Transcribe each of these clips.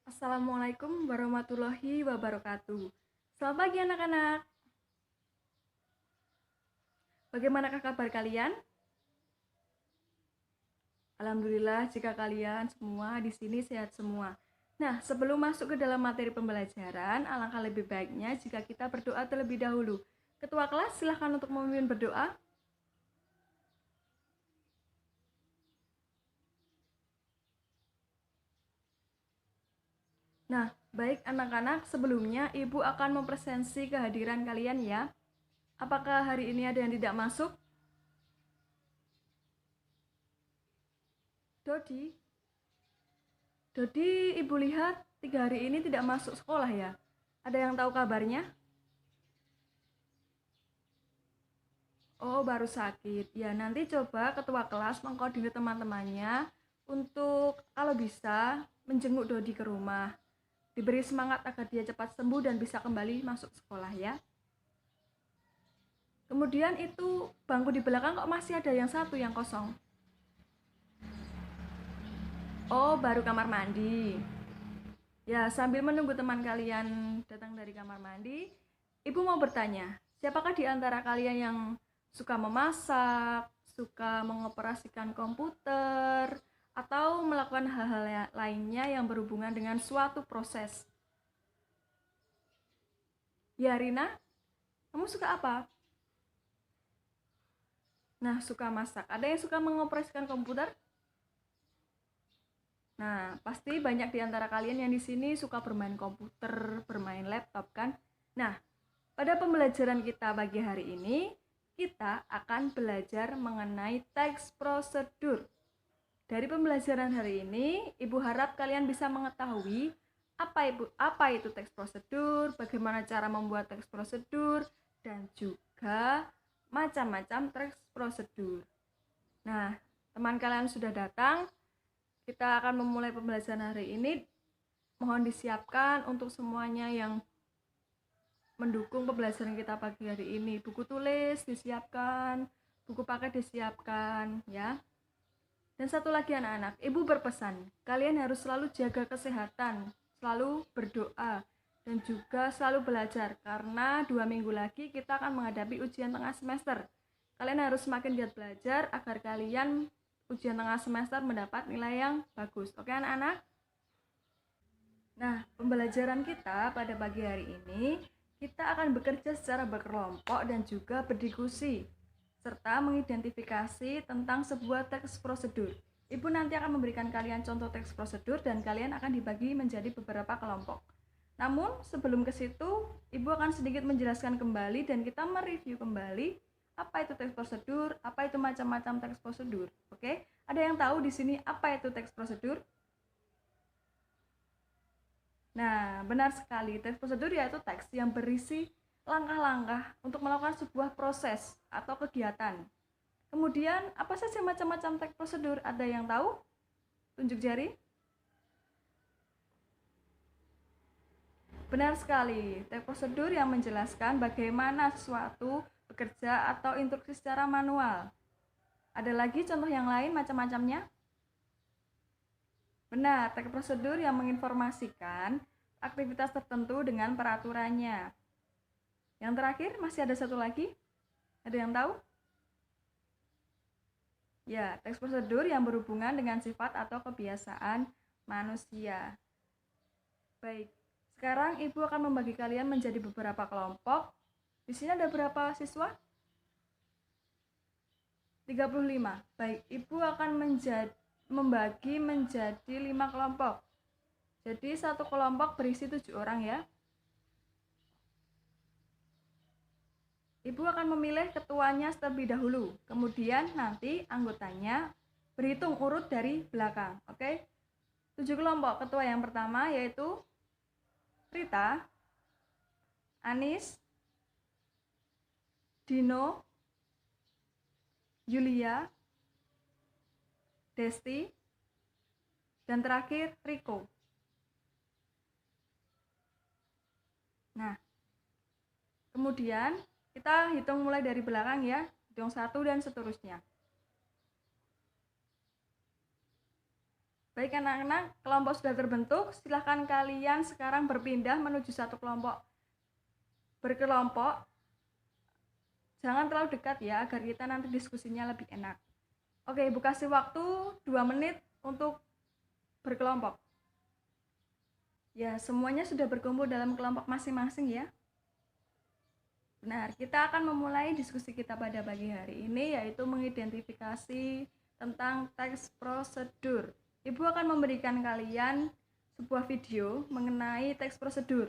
Assalamualaikum warahmatullahi wabarakatuh. Selamat pagi anak-anak. Bagaimanakah kabar kalian? Alhamdulillah jika kalian semua di sini sehat semua. Nah, sebelum masuk ke dalam materi pembelajaran, alangkah lebih baiknya jika kita berdoa terlebih dahulu. Ketua kelas silahkan untuk memimpin berdoa. Nah, baik anak-anak, sebelumnya Ibu akan mempresensi kehadiran kalian ya. Apakah hari ini ada yang tidak masuk? Dodi, Ibu lihat 3 hari ini tidak masuk sekolah ya. Ada yang tahu kabarnya? Oh, baru sakit. Ya, nanti coba ketua kelas mengkoordinir teman-temannya untuk kalau bisa menjenguk Dodi ke rumah. Diberi semangat agar dia cepat sembuh dan bisa kembali masuk sekolah ya. Kemudian itu bangku di belakang kok masih ada yang satu yang kosong? Oh, baru kamar mandi. Ya, sambil menunggu teman kalian datang dari kamar mandi, Ibu mau bertanya, siapakah di antara kalian yang suka memasak, suka mengoperasikan komputer, atau melakukan hal-hal lainnya yang berhubungan dengan suatu proses? Ya, Rina, kamu suka apa? Nah, suka masak. Ada yang suka mengoperasikan komputer? Nah, pasti banyak di antara kalian yang di sini suka bermain komputer, bermain laptop kan? Nah, pada pembelajaran kita pagi hari ini, kita akan belajar mengenai teks prosedur. Dari pembelajaran hari ini, Ibu harap kalian bisa mengetahui apa itu teks prosedur, bagaimana cara membuat teks prosedur, dan juga macam-macam teks prosedur. Nah, teman kalian sudah datang, kita akan memulai pembelajaran hari ini. Mohon disiapkan untuk semuanya yang mendukung pembelajaran kita pagi hari ini. Buku tulis disiapkan, buku paket disiapkan ya. Dan satu lagi anak-anak, Ibu berpesan, kalian harus selalu jaga kesehatan, selalu berdoa, dan juga selalu belajar, karena 2 minggu lagi kita akan menghadapi ujian tengah semester. Kalian harus semakin giat belajar agar kalian ujian tengah semester mendapat nilai yang bagus. Oke anak-anak? Nah, pembelajaran kita pada pagi hari ini, kita akan bekerja secara berkelompok dan juga berdiskusi, serta mengidentifikasi tentang sebuah teks prosedur. Ibu nanti akan memberikan kalian contoh teks prosedur dan kalian akan dibagi menjadi beberapa kelompok. Namun, sebelum ke situ, Ibu akan sedikit menjelaskan kembali dan kita mereview kembali apa itu teks prosedur, apa itu macam-macam teks prosedur. Oke? Ada yang tahu di sini apa itu teks prosedur? Nah, benar sekali. Teks prosedur yaitu teks yang berisi langkah-langkah untuk melakukan sebuah proses atau kegiatan. Kemudian, apa saja macam-macam teks prosedur? Ada yang tahu? Tunjuk jari. Benar sekali. Teks prosedur yang menjelaskan bagaimana sesuatu bekerja atau instruksi secara manual. Ada lagi contoh yang lain macam-macamnya? Benar, teks prosedur yang menginformasikan aktivitas tertentu dengan peraturannya. Yang terakhir, masih ada satu lagi. Ada yang tahu? Ya, teks prosedur yang berhubungan dengan sifat atau kebiasaan manusia. Baik, sekarang Ibu akan membagi kalian menjadi beberapa kelompok. Di sini ada berapa siswa? 35. Baik, Ibu akan membagi menjadi 5 kelompok. Jadi satu kelompok berisi 7 orang ya. Ibu akan memilih ketuanya terlebih dahulu. Kemudian nanti anggotanya berhitung urut dari belakang. Oke? 7 kelompok. Ketua yang pertama yaitu Rita, Anis, Dino, Yulia, Desti, dan terakhir Riko. Nah, kemudian kita hitung mulai dari belakang ya, hitung 1 dan seterusnya. Baik anak-anak, kelompok sudah terbentuk. Silahkan kalian sekarang berpindah menuju satu kelompok. Berkelompok, jangan terlalu dekat ya, agar kita nanti diskusinya lebih enak. Oke, Ibu kasih waktu 2 menit untuk berkelompok. Ya, semuanya sudah berkumpul dalam kelompok masing-masing ya. Benar, kita akan memulai diskusi kita pada pagi hari ini, yaitu mengidentifikasi tentang teks prosedur. Ibu akan memberikan kalian sebuah video mengenai teks prosedur.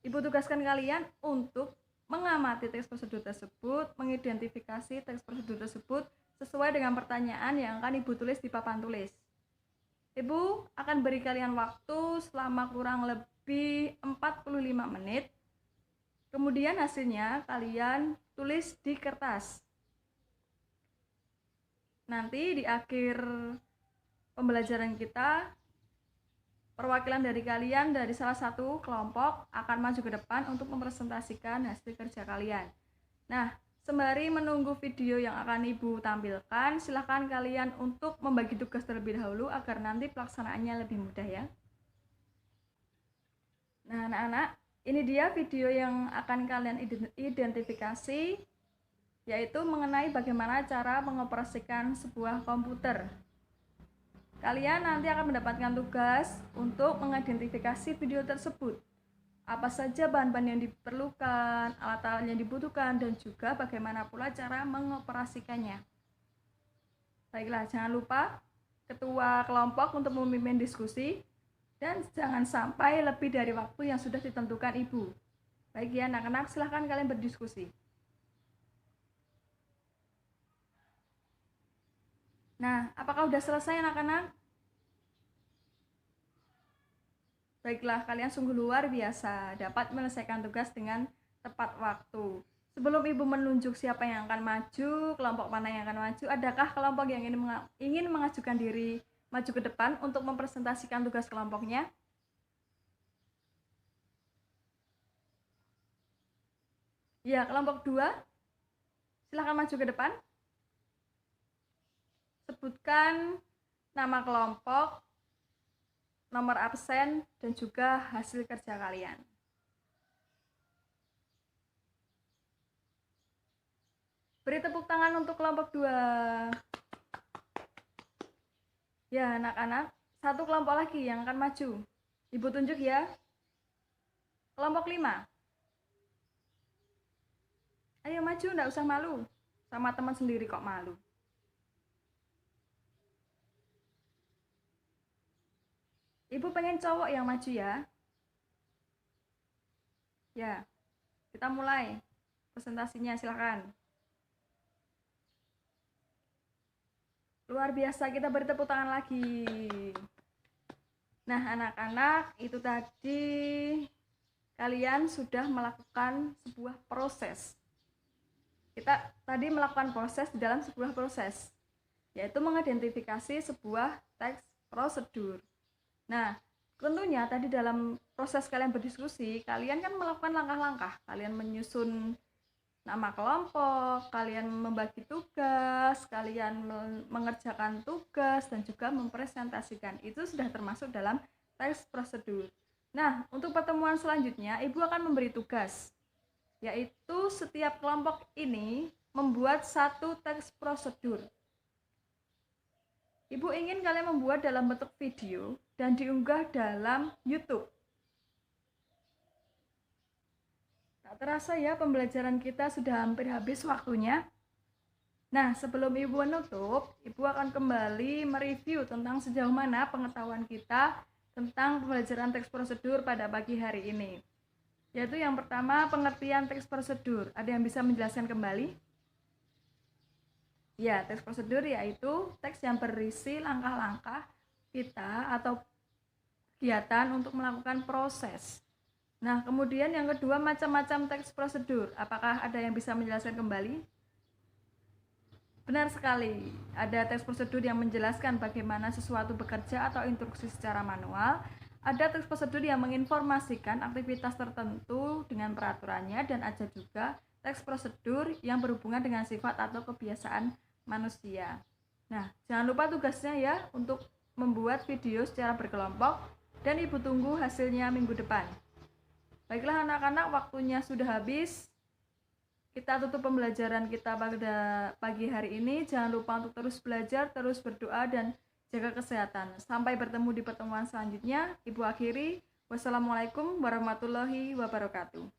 Ibu tugaskan kalian untuk mengamati teks prosedur tersebut, mengidentifikasi teks prosedur tersebut sesuai dengan pertanyaan yang akan Ibu tulis di papan tulis. Ibu akan beri kalian waktu selama kurang lebih 45 menit. Kemudian hasilnya kalian tulis di kertas. Nanti di akhir pembelajaran kita, perwakilan dari kalian dari salah satu kelompok akan maju ke depan untuk mempresentasikan hasil kerja kalian. Nah, sembari menunggu video yang akan Ibu tampilkan, silahkan kalian untuk membagi tugas terlebih dahulu agar nanti pelaksanaannya lebih mudah ya. Nah, anak-anak, ini dia video yang akan kalian identifikasi, yaitu mengenai bagaimana cara mengoperasikan sebuah komputer. Kalian nanti akan mendapatkan tugas untuk mengidentifikasi video tersebut. Apa saja bahan-bahan yang diperlukan, alat-alat yang dibutuhkan, dan juga bagaimana pula cara mengoperasikannya. Baiklah, jangan lupa ketua kelompok untuk memimpin diskusi, dan jangan sampai lebih dari waktu yang sudah ditentukan Ibu. Baik ya anak-anak, silahkan kalian berdiskusi. Nah, apakah sudah selesai anak-anak? Baiklah, kalian sungguh luar biasa dapat menyelesaikan tugas dengan tepat waktu. Sebelum Ibu menunjuk siapa yang akan maju, kelompok mana yang akan maju, adakah kelompok yang ingin mengajukan diri maju ke depan untuk mempresentasikan tugas kelompoknya? Ya, kelompok 2, silahkan maju ke depan. Sebutkan nama kelompok, nomor absen, dan juga hasil kerja kalian. Beri tepuk tangan untuk kelompok 2. Ya, anak-anak, satu kelompok lagi yang akan maju. Ibu tunjuk ya. Kelompok 5. Ayo maju, enggak usah malu. Sama teman sendiri kok malu. Ibu pengen cowok yang maju ya. Ya, kita mulai presentasinya, silakan. Luar biasa, kita beri tepuk tangan lagi. Nah, anak-anak, itu tadi kalian sudah melakukan sebuah proses. Kita tadi melakukan proses di dalam sebuah proses, yaitu mengidentifikasi sebuah teks prosedur. Nah, tentunya tadi dalam proses kalian berdiskusi, kalian kan melakukan langkah-langkah. Kalian menyusun nama kelompok, kalian membagi tugas, kalian mengerjakan tugas, dan juga mempresentasikan. Itu sudah termasuk dalam teks prosedur. Nah, untuk pertemuan selanjutnya, Ibu akan memberi tugas, yaitu setiap kelompok ini membuat satu teks prosedur. Ibu ingin kalian membuat dalam bentuk video dan diunggah dalam YouTube. Tak terasa ya, pembelajaran kita sudah hampir habis waktunya. Nah, sebelum Ibu menutup, Ibu akan kembali mereview tentang sejauh mana pengetahuan kita tentang pembelajaran teks prosedur pada pagi hari ini. Yaitu yang pertama, pengertian teks prosedur. Ada yang bisa menjelaskan kembali? Ya, teks prosedur yaitu teks yang berisi langkah-langkah kita atau kegiatan untuk melakukan proses. Nah, kemudian yang kedua, macam-macam teks prosedur. Apakah ada yang bisa menjelaskan kembali? Benar sekali, ada teks prosedur yang menjelaskan bagaimana sesuatu bekerja atau instruksi secara manual. Ada teks prosedur yang menginformasikan aktivitas tertentu dengan peraturannya, dan ada juga teks prosedur yang berhubungan dengan sifat atau kebiasaan manusia. Nah, jangan lupa tugasnya ya untuk membuat video secara berkelompok dan Ibu tunggu hasilnya minggu depan. Baiklah anak-anak, waktunya sudah habis. Kita tutup pembelajaran kita pada pagi hari ini. Jangan lupa untuk terus belajar, terus berdoa, dan jaga kesehatan. Sampai bertemu di pertemuan selanjutnya. Ibu akhiri. Wassalamualaikum warahmatullahi wabarakatuh.